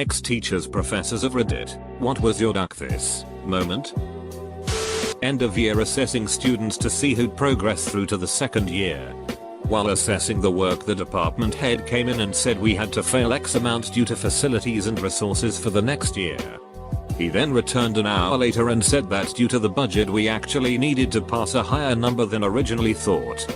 Ex-teachers, professors of Reddit, what was your duck this moment? End of year assessing students to see who'd progress through to the second year. While assessing the work, the department head came in and said we had to fail X amount due to facilities and resources for the next year. He then returned an hour later and said that due to the budget we actually needed to pass a higher number than originally thought.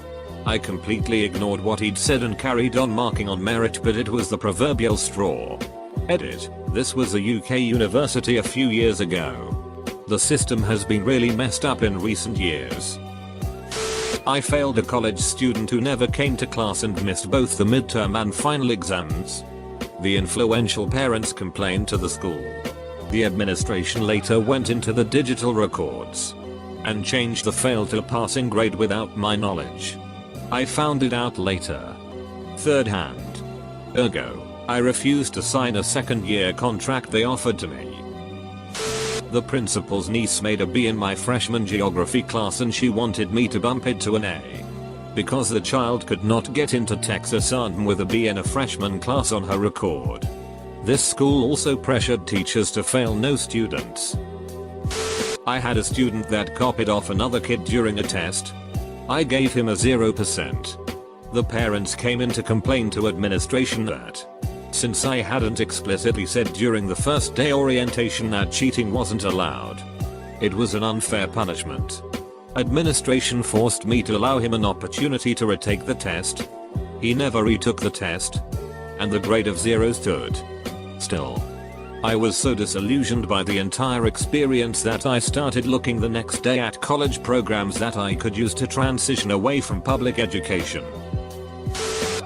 I completely ignored what he'd said and carried on marking on merit, but it was the proverbial straw. Edit. This was a UK university a few years ago. The system has been really messed up in recent years. I failed a college student who never came to class and missed both the midterm and final exams. The influential parents complained to the school. The administration later went into the digital records and changed the fail to passing grade without my knowledge. I found it out later. Third hand. Ergo, I refused to sign a second year contract they offered to me. The principal's niece made a B in my freshman geography class and she wanted me to bump it to an A. Because the child could not get into Texas A&M with a B in a freshman class on her record. This school also pressured teachers to fail no students. I had a student that copied off another kid during a test. I gave him a 0%. The parents came in to complain to administration that since I hadn't explicitly said during the first day orientation that cheating wasn't allowed, it was an unfair punishment. Administration forced me to allow him an opportunity to retake the test. He never retook the test, and the grade of 0 stood. Still, I was so disillusioned by the entire experience that I started looking the next day at college programs that I could use to transition away from public education.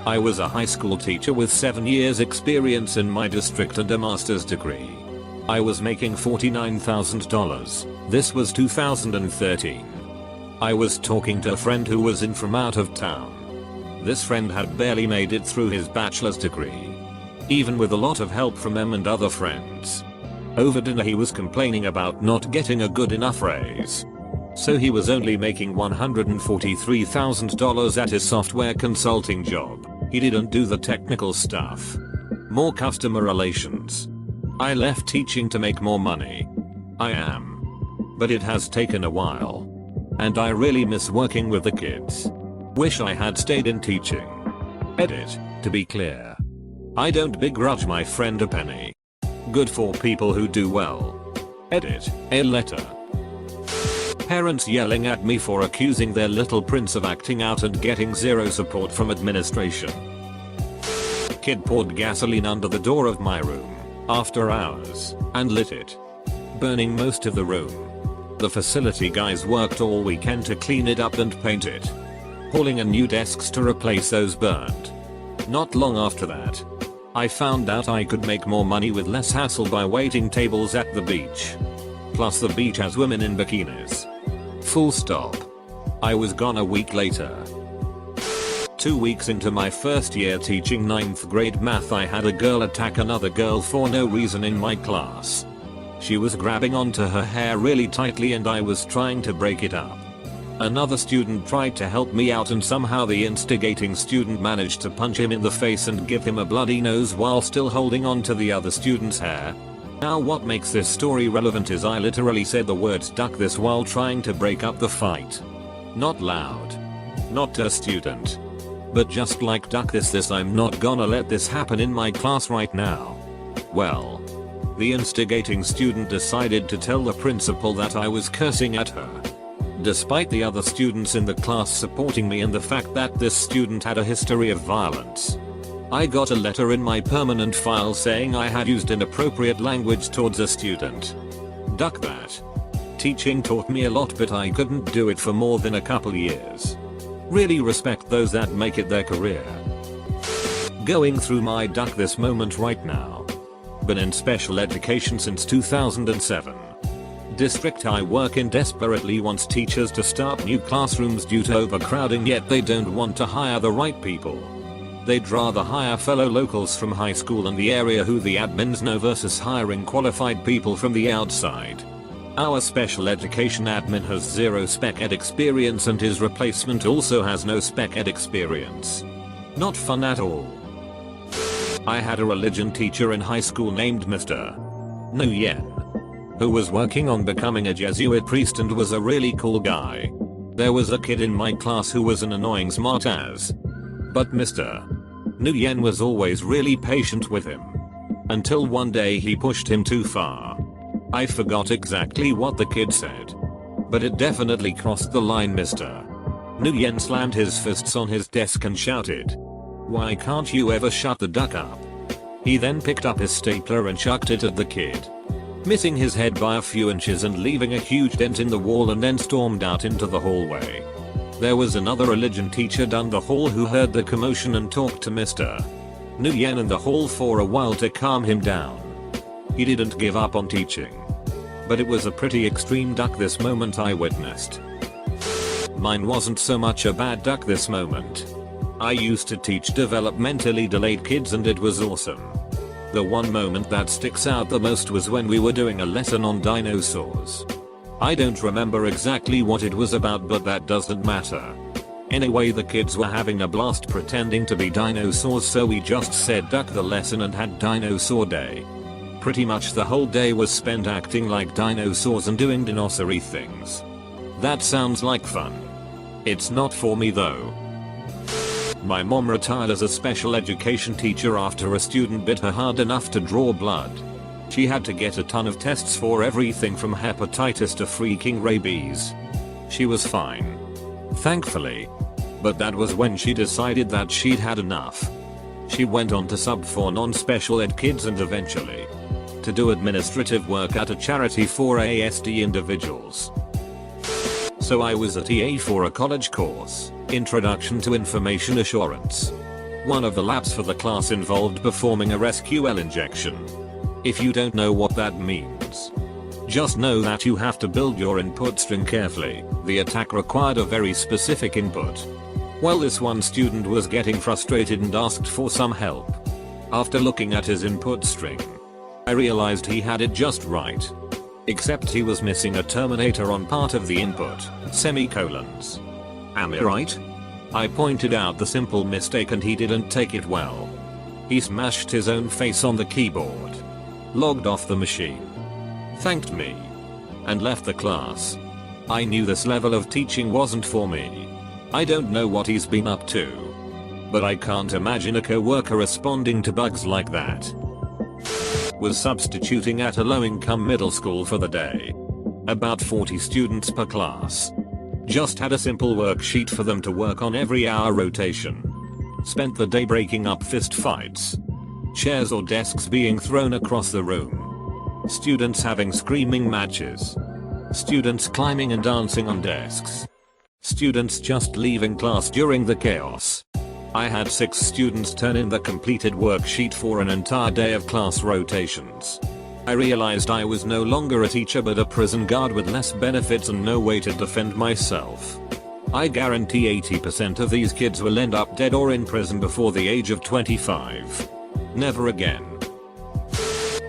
I was a high school teacher with 7 years experience in my district and a master's degree. I was making $49,000. This was 2013. I was talking to a friend who was in from out of town. This friend had barely made it through his bachelor's degree, even with a lot of help from him and other friends. Over dinner he was complaining about not getting a good enough raise. So he was only making $143,000 at his software consulting job. He didn't do the technical stuff. More customer relations. I left teaching to make more money. I am. But it has taken a while. And I really miss working with the kids. Wish I had stayed in teaching. Edit. To be clear, I don't begrudge my friend a penny. Good for people who do well. Edit. A letter. Parents yelling at me for accusing their little prince of acting out and getting 0 support from administration. Kid poured gasoline under the door of my room after hours and lit it, burning most of the room. The facility guys worked all weekend to clean it up and paint it, hauling in new desks to replace those burned. Not long after that, I found out I could make more money with less hassle by waiting tables at the beach. Plus the beach has women in bikinis. Full stop. I was gone a week later. 2 weeks into my first year teaching 9th grade math, I had a girl attack another girl for no reason in my class. She was grabbing onto her hair really tightly and I was trying to break it up. Another student tried to help me out and somehow the instigating student managed to punch him in the face and give him a bloody nose while still holding on to the other student's hair. Now what makes this story relevant is I literally said the words "duck this" while trying to break up the fight. Not loud. Not to a student. But just like "duck this, I'm not gonna let this happen in my class right now." Well, the instigating student decided to tell the principal that I was cursing at her. Despite the other students in the class supporting me and the fact that this student had a history of violence. I got a letter in my permanent file saying I had used inappropriate language towards a student. Duck that. Teaching taught me a lot, but I couldn't do it for more than a couple years. Really respect those that make it their career. Going through my duck this moment right now. Been in special education since 2007. District I work in desperately wants teachers to start new classrooms due to overcrowding, yet they don't want to hire the right people. They'd rather hire fellow locals from high school in the area who the admins know versus hiring qualified people from the outside. Our special education admin has 0 spec ed experience and his replacement also has no spec ed experience. Not fun at all. I had a religion teacher in high school named Mr. Nguyen, who was working on becoming a Jesuit priest and was a really cool guy. There was a kid in my class who was an annoying smartass, but Mr. Nguyen was always really patient with him. Until one day he pushed him too far. I forgot exactly what the kid said, but it definitely crossed the line. Mr. Nguyen slammed his fists on his desk and shouted, "Why can't you ever shut the duck up?" He then picked up his stapler and chucked it at the kid, missing his head by a few inches and leaving a huge dent in the wall, and then stormed out into the hallway. There was another religion teacher down the hall who heard the commotion and talked to Mr. Nguyen in the hall for a while to calm him down. He didn't give up on teaching, but it was a pretty extreme duck this moment I witnessed. Mine wasn't so much a bad duck this moment. I used to teach developmentally delayed kids and it was awesome. The one moment that sticks out the most was when we were doing a lesson on dinosaurs. I don't remember exactly what it was about, but that doesn't matter. Anyway, the kids were having a blast pretending to be dinosaurs, so we just said duck the lesson and had dinosaur day. Pretty much the whole day was spent acting like dinosaurs and doing dinosaur-y things. That sounds like fun. It's not for me though. My mom retired as a special education teacher after a student bit her hard enough to draw blood. She had to get a ton of tests for everything from hepatitis to freaking rabies. She was fine, thankfully, but that was when she decided that she'd had enough. She went on to sub for non-special ed kids and eventually to do administrative work at a charity for ASD individuals. So I was a TA for a college course, Introduction to Information Assurance. One of the labs for the class involved performing a SQL injection. If you don't know what that means, just know that you have to build your input string carefully. The attack required a very specific input. Well, this one student was getting frustrated and asked for some help. After looking at his input string, I realized he had it just right. Except he was missing a terminator on part of the input, semicolons. Am I right? I pointed out the simple mistake and he didn't take it well. He smashed his own face on the keyboard, logged off the machine, thanked me, and left the class. I knew this level of teaching wasn't for me. I don't know what he's been up to, but I can't imagine a coworker responding to bugs like that. Was substituting at a low-income middle school for the day. About 40 students per class. Just had a simple worksheet for them to work on every hour rotation. Spent the day breaking up fist fights. Chairs or desks being thrown across the room. Students having screaming matches. Students climbing and dancing on desks. Students just leaving class during the chaos. I had 6 students turn in the completed worksheet for an entire day of class rotations. I realized I was no longer a teacher but a prison guard with less benefits and no way to defend myself. I guarantee 80% of these kids will end up dead or in prison before the age of 25. Never again.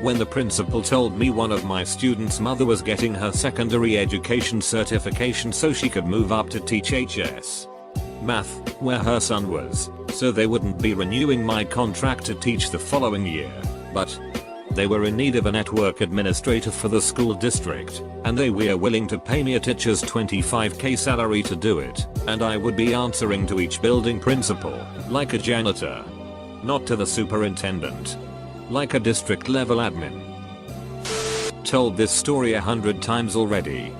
When the principal told me one of my students' mother was getting her secondary education certification so she could move up to teach HS math, where her son was, so they wouldn't be renewing my contract to teach the following year, but they were in need of a network administrator for the school district, and they were willing to pay me a teacher's $25,000 salary to do it, and I would be answering to each building principal, like a janitor. Not to the superintendent. Like a district level admin. Told this story 100 times already.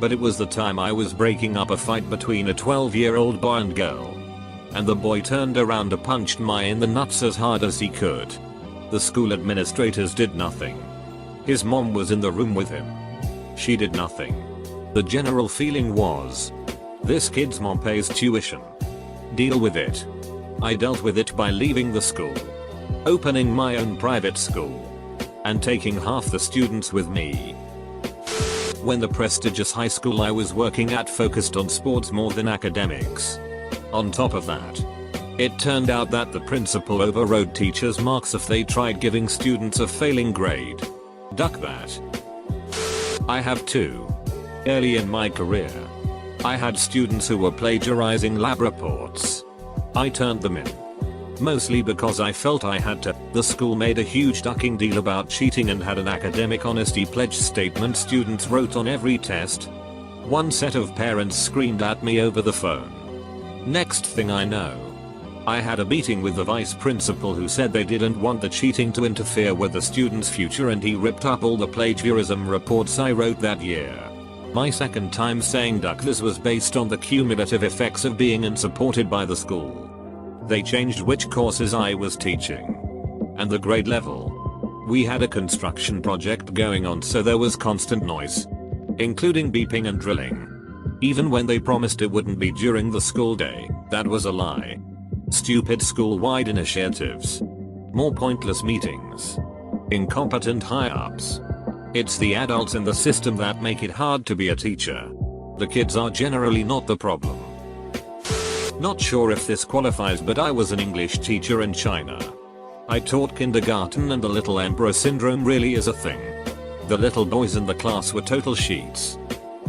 But it was the time I was breaking up a fight between a 12-year-old boy and girl. And the boy turned around and punched me in the nuts as hard as he could. The school administrators did nothing. His mom was in the room with him. She did nothing. The general feeling was, this kid's mom pays tuition. Deal with it. I dealt with it by leaving the school, opening my own private school, and taking half the students with me. When the prestigious high school I was working at focused on sports more than academics. On top of that, it turned out that the principal overrode teachers' marks if they tried giving students a failing grade. Duck that. I have too. Early in my career, I had students who were plagiarizing lab reports. I turned them in. Mostly because I felt I had to. The school made a huge ducking deal about cheating and had an academic honesty pledge statement students wrote on every test. One set of parents screamed at me over the phone. Next thing I know, I had a meeting with the vice principal who said they didn't want the cheating to interfere with the students' future, and he ripped up all the plagiarism reports I wrote that year. My second time saying duck this was based on the cumulative effects of being unsupported by the school. They changed which courses I was teaching and the grade level. We had a construction project going on, so there was constant noise, including beeping and drilling. Even when they promised it wouldn't be during the school day, that was a lie. Stupid school-wide initiatives. More pointless meetings. Incompetent high-ups. It's the adults in the system that make it hard to be a teacher. The kids are generally not the problem. Not sure if this qualifies, but I was an English teacher in China. I taught kindergarten, and the little emperor syndrome really is a thing. The little boys in the class were total sheets,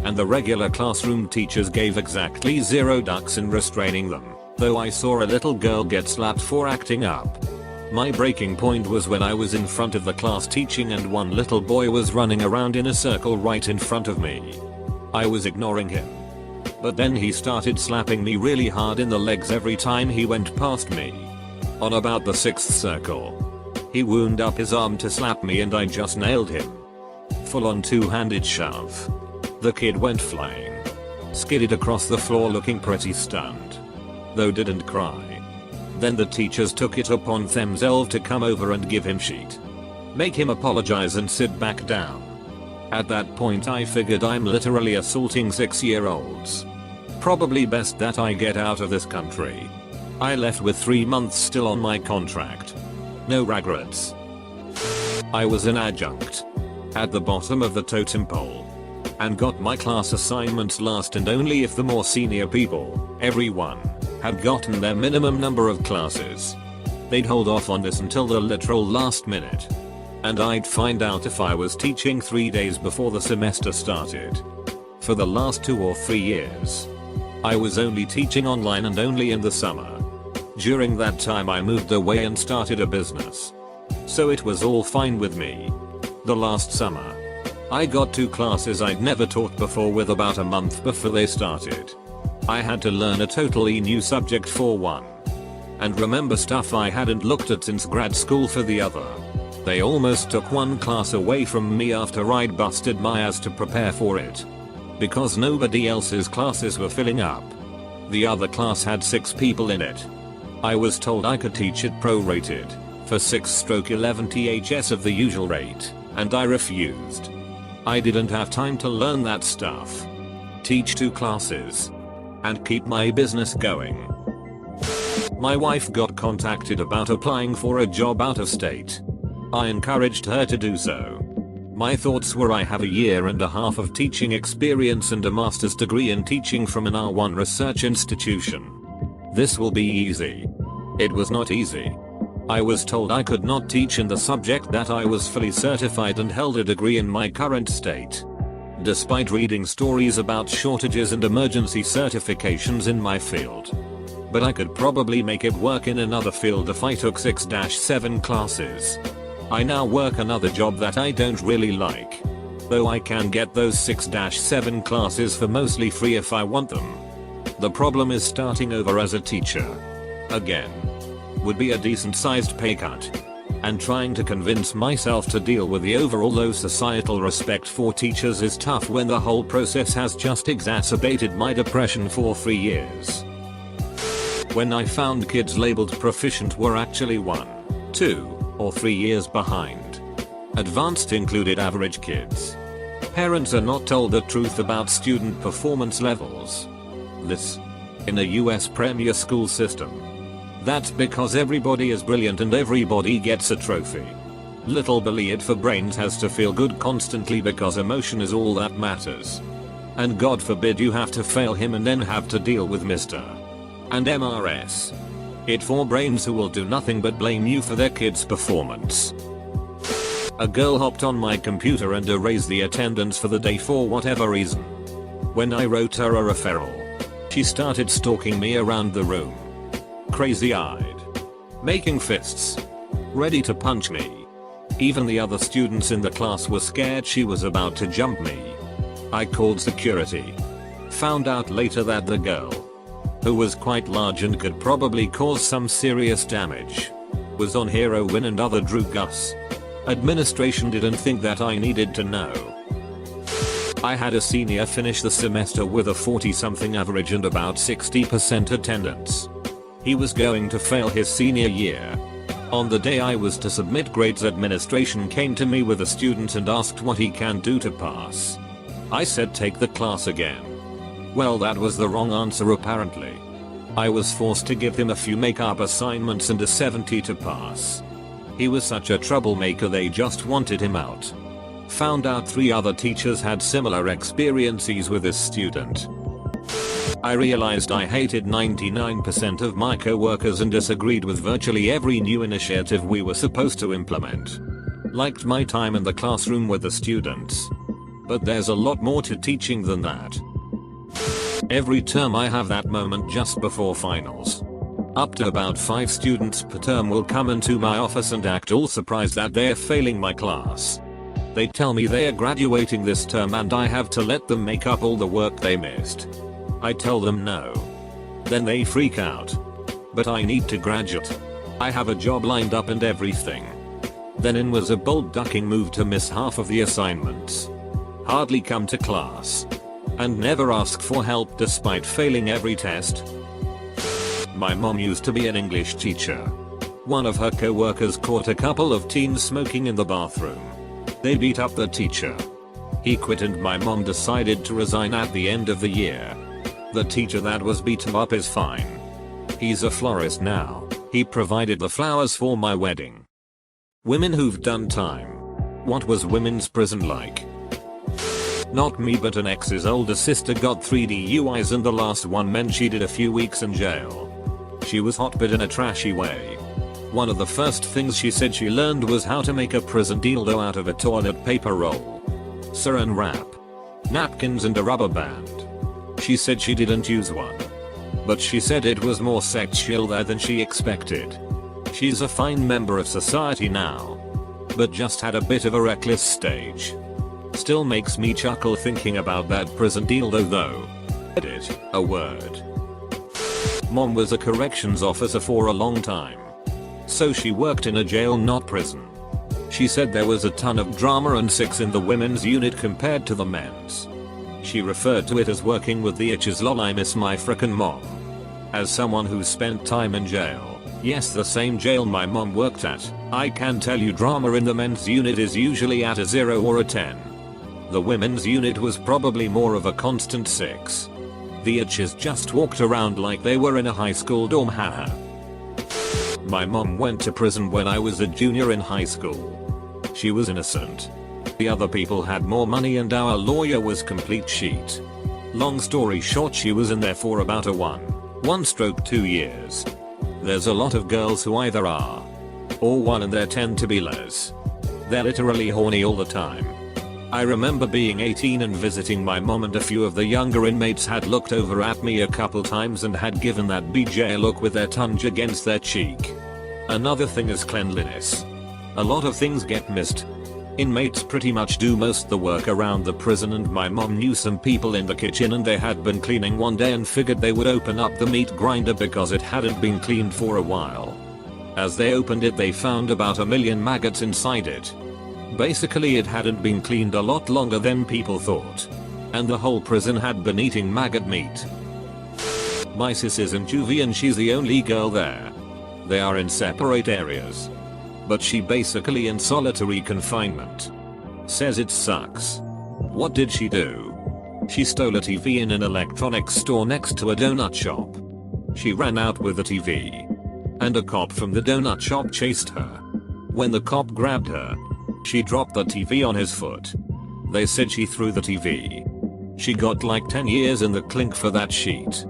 and the regular classroom teachers gave exactly 0 ducks in restraining them, though I saw a little girl get slapped for acting up. My breaking point was when I was in front of the class teaching and one little boy was running around in a circle right in front of me. I was ignoring him, but then he started slapping me really hard in the legs every time he went past me. On about the 6th circle, he wound up his arm to slap me and I just nailed him. Full on two-handed shove. The kid went flying, skidded across the floor looking pretty stunned, though didn't cry. Then the teachers took it upon themselves to come over and give him shit, make him apologize and sit back down. At that point I figured I'm literally assaulting 6-year-olds. Probably best that I get out of this country. I left with 3 months still on my contract. No regrets. I was an adjunct at the bottom of the totem pole and got my class assignments last, and only if the more senior people, everyone, had gotten their minimum number of classes. They'd hold off on this until the literal last minute, and I'd find out if I was teaching 3 days before the semester started. For the last 2 or 3 years, I was only teaching online and only in the summer. During that time I moved away and started a business, so it was all fine with me. The last summer, I got 2 classes I'd never taught before with about a month before they started. I had to learn a totally new subject for one, and remember stuff I hadn't looked at since grad school for the other. They almost took 1 class away from me after I'd busted my ass to prepare for it, because nobody else's classes were filling up. The other class had 6 people in it. I was told I could teach it prorated for 6/11 THS of the usual rate, and I refused. I didn't have time to learn that stuff, teach 2 classes, and keep my business going. My wife got contacted about applying for a job out of state. I encouraged her to do so. My thoughts were, I have a 1.5 years of teaching experience and a master's degree in teaching from an R1 research institution. This will be easy. It was not easy. I was told I could not teach in the subject that I was fully certified and held a degree in my current state, despite reading stories about shortages and emergency certifications in my field. But I could probably make it work in another field if I took 6/7 classes. I now work another job that I don't really like, though I can get those 6/7 classes for mostly free if I want them. The problem is starting over as a teacher again would be a decent sized pay cut, and trying to convince myself to deal with the overall low societal respect for teachers is tough when the whole process has just exacerbated my depression for 3 years. When I found kids labeled proficient were actually 1, 2, or 3 years behind. Advanced included average kids. Parents are not told the truth about student performance levels. This, in a US premier school system. That's because everybody is brilliant and everybody gets a trophy. Little Billy It for brains has to feel good constantly because emotion is all that matters. And God forbid you have to fail him and then have to deal with Mr. and MRS. It for brains who will do nothing but blame you for their kid's performance. A girl hopped on my computer and erased the attendance for the day for whatever reason. When I wrote her a referral, she started stalking me around the room, crazy-eyed. making fists, ready to punch me. Even the other students in the class were scared she was about to jump me. I called security. Found out later that the girl, who was quite large and could probably cause some serious damage, was on heroin and other drugs. Administration didn't think that I needed to know. I had a senior finish the semester with a 40-something average and about 60% attendance. He was going to fail his senior year. On the day I was to submit grades, administration came to me with a student and asked what he can do to pass. I said take the class again. Well, that was the wrong answer apparently. I was forced to give him a few makeup assignments and a 70 to pass. He was such a troublemaker they just wanted him out. Found out 3 other teachers had similar experiences with this student. I realized I hated 99% of my co-workers and disagreed with virtually every new initiative we were supposed to implement. Liked my time in the classroom with the students. But there's a lot more to teaching than that. Every term I have that moment just before finals. Up to about 5 students per term will come into my office and act all surprised that they're failing my class. They tell me they are graduating this term and I have to let them make up all the work they missed. I tell them no. Then they freak out. But I need to graduate. I have a job lined up and everything. Then in was a bold ducking move to miss half of the assignments. Hardly come to class. And never ask for help despite failing every test. My mom used to be an English teacher. One of her co-workers caught a couple of teens smoking in the bathroom. They beat up the teacher. He quit and my mom decided to resign at the end of the year. The teacher that was beaten up is fine. He's a florist now. He provided the flowers for my wedding. Women who've done time. What was women's prison like? Not me, but an ex's older sister got 3 DUIs and the last one meant she did a few weeks in jail. She was hot but in a trashy way. One of the first things she said she learned was how to make a prison dildo out of a toilet paper roll, saran wrap, napkins and a rubber band. She said she didn't use one. But she said it was more sexual there than she expected. She's a fine member of society now. But just had a bit of a reckless stage. Still makes me chuckle thinking about that prison dildo though. Edit, a word. Mom was a corrections officer for a long time. So she worked in a jail, not prison. She said there was a ton of drama and sex in the women's unit compared to the men's. She referred to it as working with the itches. Lol, I miss my frickin' mom. As someone who spent time in jail, yes, the same jail my mom worked at, I can tell you drama in the men's unit is usually at a 0 or a 10. The women's unit was probably more of a constant 6. The itches just walked around like they were in a high school dorm, haha. My mom went to prison when I was a junior in high school. She was innocent. The other people had more money and our lawyer was complete shit. Long story short, she was in there for about a 1/2 years. There's a lot of girls who either are or 1 and they tend to be les. They're literally horny all the time. I remember being 18 and visiting my mom and a few of the younger inmates had looked over at me a couple times and had given that BJ look with their tongue against their cheek. Another thing is cleanliness. A lot of things get missed. Inmates pretty much do most the work around the prison and my mom knew some people in the kitchen and they had been cleaning one day and figured they would open up the meat grinder because it hadn't been cleaned for a while. As they opened it they found about 1 million maggots inside it. Basically it hadn't been cleaned a lot longer than people thought. And the whole prison had been eating maggot meat. My sis is in juvie and she's the only girl there. They are in separate areas. But she basically in solitary confinement. Says it sucks. What did she do? She stole a TV in an electronics store next to a donut shop. She ran out with the TV. And a cop from the donut shop chased her. When the cop grabbed her, she dropped the TV on his foot. They said she threw the TV. She got like 10 years in the clink for that shit.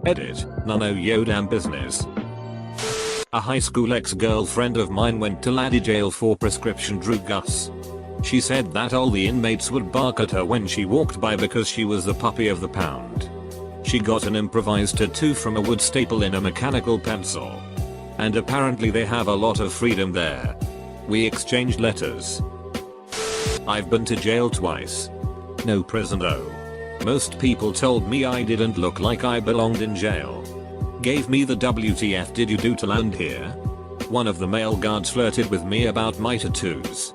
Edit, none of yo damn business. A high school ex-girlfriend of mine went to laddie jail for prescription drugs. She said that all the inmates would bark at her when she walked by because she was the puppy of the pound. She got an improvised tattoo from a wood staple in a mechanical pencil. And apparently they have a lot of freedom there. We exchanged letters. I've been to jail twice. No prison though. Most people told me I didn't look like I belonged in jail. Gave me the WTF did you do to land here? One of the male guards flirted with me about my tattoos.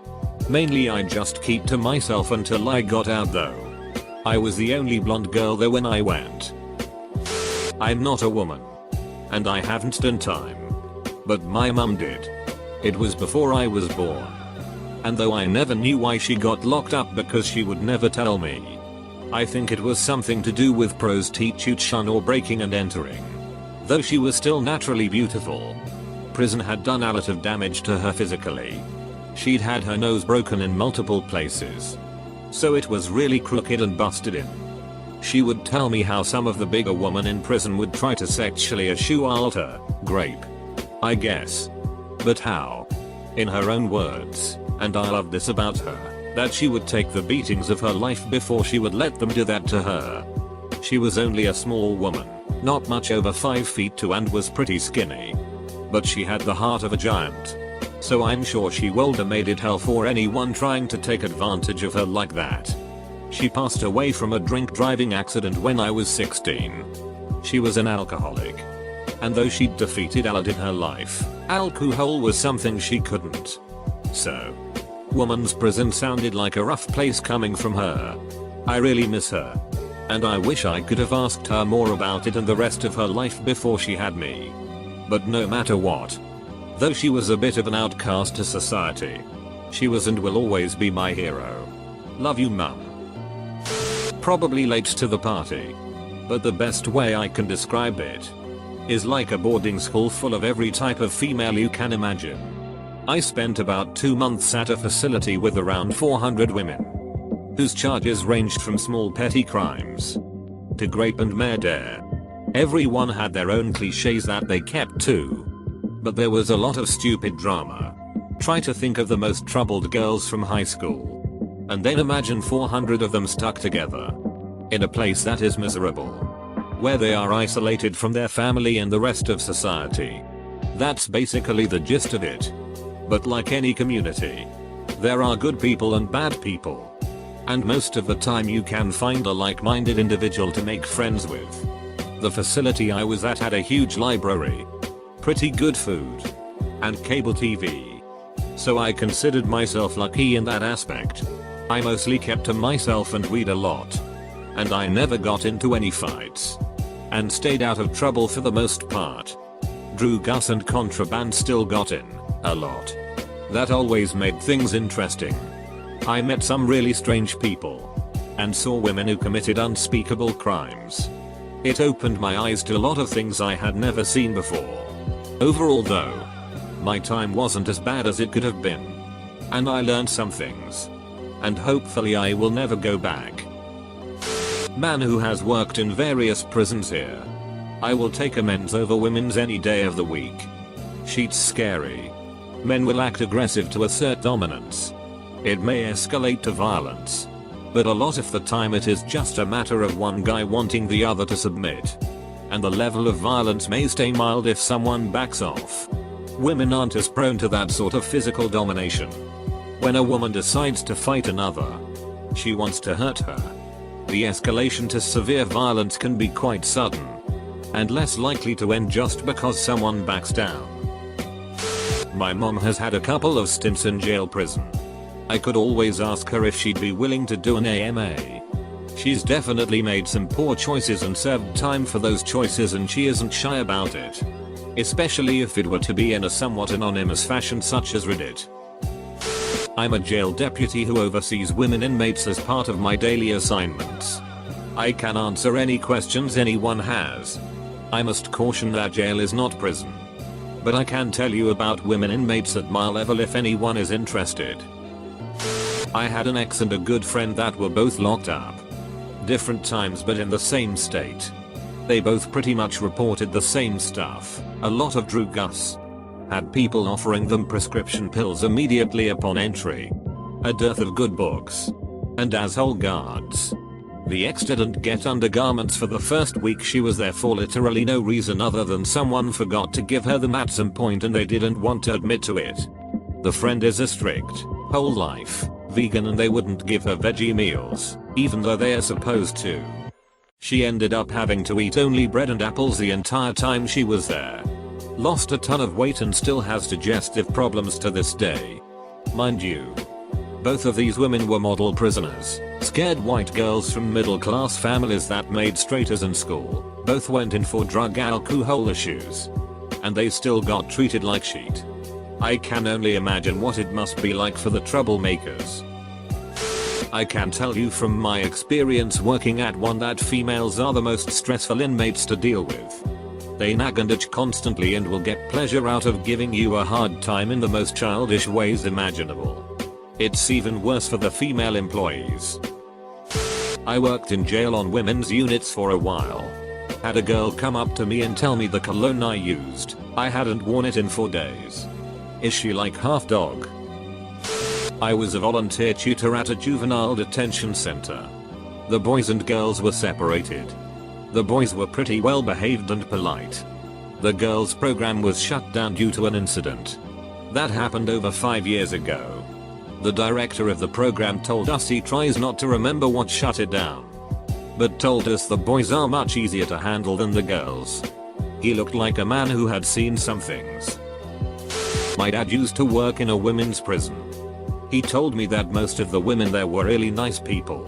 Mainly I just keep to myself until I got out though. I was the only blonde girl there when I went. I'm not a woman. And I haven't done time. But my mum did. It was before I was born. And though I never knew why she got locked up because she would never tell me. I think it was something to do with prostitution or breaking and entering. Though she was still naturally beautiful. Prison had done a lot of damage to her physically. She'd had her nose broken in multiple places. So it was really crooked and busted in. She would tell me how some of the bigger women in prison would try to sexually assault her. Grape. I guess. But how? In her own words, and I love this about her, that she would take the beatings of her life before she would let them do that to her. She was only a small woman, not much over 5 feet 2 and was pretty skinny. But she had the heart of a giant. So I'm sure she would have made it hell for anyone trying to take advantage of her like that. She passed away from a drink driving accident when I was 16. She was an alcoholic. And though she'd defeated a lot in her life, alcohol was something she couldn't. So, woman's prison sounded like a rough place coming from her. I really miss her. And I wish I could have asked her more about it and the rest of her life before she had me. But no matter what. Though she was a bit of an outcast to society. She was and will always be my hero. Love you, mum. Probably late to the party. But the best way I can describe it is like a boarding school full of every type of female you can imagine. I spent about 2 months at a facility with around 400 women, whose charges ranged from small petty crimes to rape and murder. Everyone had their own cliches that they kept to. But there was a lot of stupid drama. Try to think of the most troubled girls from high school. And then imagine 400 of them stuck together. In a place that is miserable. Where they are isolated from their family and the rest of society. That's basically the gist of it. But like any community, there are good people and bad people. And most of the time you can find a like-minded individual to make friends with. The facility I was at had a huge library, pretty good food, and cable TV. So I considered myself lucky in that aspect. I mostly kept to myself and read a lot. And I never got into any fights. And stayed out of trouble for the most part. Drugs and contraband still got in, a lot. That always made things interesting. I met some really strange people. And saw women who committed unspeakable crimes. It opened my eyes to a lot of things I had never seen before. Overall though, my time wasn't as bad as it could have been. And I learned some things. And hopefully I will never go back. Man who has worked in various prisons here. I will take a men's over women's any day of the week. She's scary. Men will act aggressive to assert dominance. It may escalate to violence. But a lot of the time it is just a matter of one guy wanting the other to submit. And the level of violence may stay mild if someone backs off. Women aren't as prone to that sort of physical domination. When a woman decides to fight another, she wants to hurt her. The escalation to severe violence can be quite sudden. And less likely to end just because someone backs down. My mom has had a couple of stints in jail prison. I could always ask her if she'd be willing to do an AMA. She's definitely made some poor choices and served time for those choices and she isn't shy about it. Especially if it were to be in a somewhat anonymous fashion such as Reddit. I'm a jail deputy who oversees women inmates as part of my daily assignments. I can answer any questions anyone has. I must caution that jail is not prison. But I can tell you about women inmates at my level if anyone is interested. I had an ex and a good friend that were both locked up. Different times but in the same state. They both pretty much reported the same stuff, a lot of drugs. Had people offering them prescription pills immediately upon entry. A dearth of good books. And asshole guards. The ex didn't get undergarments for the first week she was there for literally no reason other than someone forgot to give her them at some point and they didn't want to admit to it. The friend is a strict, whole life, vegan and they wouldn't give her veggie meals, even though they are supposed to. She ended up having to eat only bread and apples the entire time she was there. Lost a ton of weight and still has digestive problems to this day. Mind you, both of these women were model prisoners, scared white girls from middle class families that made straight A's in school, both went in for drug alcohol issues. And they still got treated like shit. I can only imagine what it must be like for the troublemakers. I can tell you from my experience working at one that females are the most stressful inmates to deal with. They nag and itch constantly and will get pleasure out of giving you a hard time in the most childish ways imaginable. It's even worse for the female employees. I worked in jail on women's units for a while. Had a girl come up to me and tell me the cologne I used, I hadn't worn it in 4 days. Is she like half dog? I was a volunteer tutor at a juvenile detention center. The boys and girls were separated. The boys were pretty well behaved and polite. The girls' program was shut down due to an incident. That happened over 5 years ago. The director of the program told us he tries not to remember what shut it down, but told us the boys are much easier to handle than the girls. He looked like a man who had seen some things. My dad used to work in a women's prison. He told me that most of the women there were really nice people.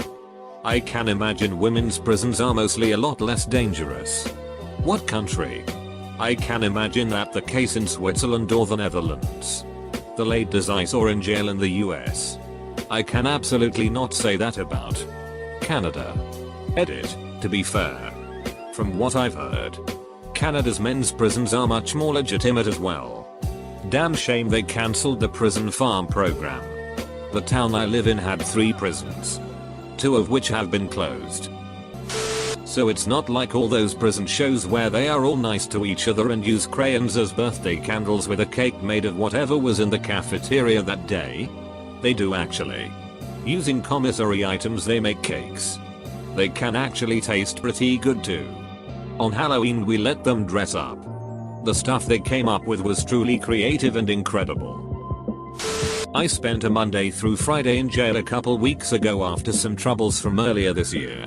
I can imagine women's prisons are mostly a lot less dangerous. What country? I can imagine that the case in Switzerland or the Netherlands. The ladies I saw in jail in the US. I can absolutely not say that about Canada. Edit, to be fair. From what I've heard, Canada's men's prisons are much more legitimate as well. Damn shame they cancelled the prison farm program. The town I live in had 3 prisons, 2 of which have been closed. So it's not like all those prison shows where they are all nice to each other and use crayons as birthday candles with a cake made of whatever was in the cafeteria that day. They do actually. Using commissary items they make cakes. They can actually taste pretty good too. On Halloween we let them dress up. The stuff they came up with was truly creative and incredible. I spent a Monday through Friday in jail a couple weeks ago after some troubles from earlier this year.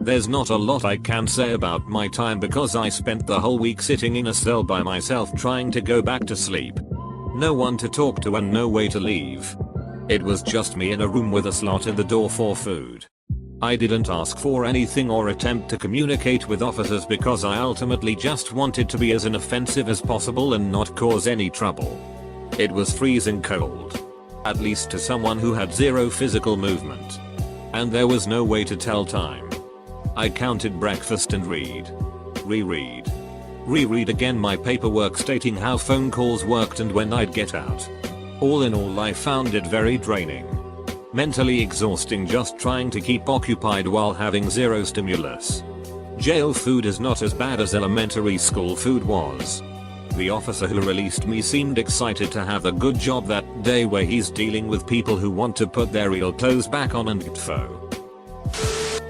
There's not a lot I can say about my time because I spent the whole week sitting in a cell by myself trying to go back to sleep. No one to talk to and no way to leave. It was just me in a room with a slot in the door for food. I didn't ask for anything or attempt to communicate with officers because I ultimately just wanted to be as inoffensive as possible and not cause any trouble. It was freezing cold. At least to someone who had zero physical movement. And there was no way to tell time. I counted breakfast and reread again my paperwork stating how phone calls worked and when I'd get out. All in all I found it very draining. Mentally exhausting just trying to keep occupied while having zero stimulus. Jail food is not as bad as elementary school food was. The officer who released me seemed excited to have a good job that day where he's dealing with people who want to put their real clothes back on and get faux.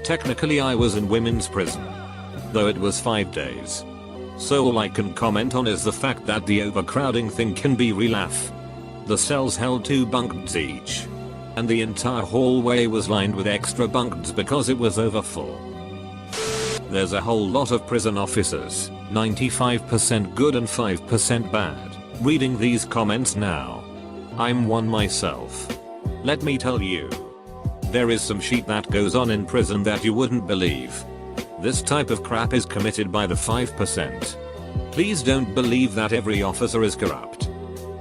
Technically I was in women's prison, though it was 5 days. So all I can comment on is the fact that the overcrowding thing can be real laugh. The cells held 2 bunk beds each. And the entire hallway was lined with extra bunk beds because it was over full. There's a whole lot of prison officers, 95% good and 5% bad, reading these comments now. I'm one myself. Let me tell you. There is some shit that goes on in prison that you wouldn't believe. This type of crap is committed by the 5%. Please don't believe that every officer is corrupt,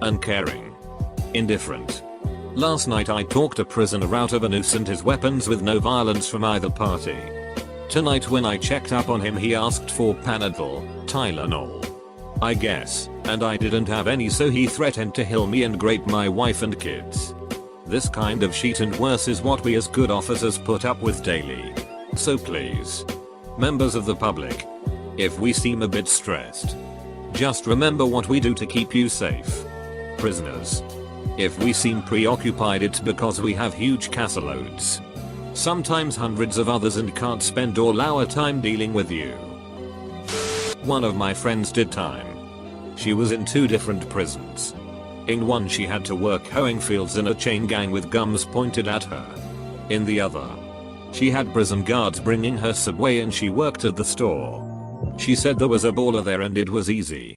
uncaring, indifferent. Last night I talked a prisoner out of a noose and his weapons with no violence from either party. Tonight when I checked up on him he asked for Panadol, Tylenol, I guess, and I didn't have any so he threatened to kill me and rape my wife and kids. This kind of shit and worse is what we as good officers put up with daily. So please, members of the public, if we seem a bit stressed, just remember what we do to keep you safe. Prisoners, if we seem preoccupied it's because we have huge caseloads. sometimes hundreds of others, and can't spend all our time dealing with you. One of my friends did time. She was in 2 different prisons. In one she had to work hoeing fields in a chain gang with guns pointed at her. In the other, she had prison guards bringing her Subway and she worked at the store. She said there was a baller there and it was easy.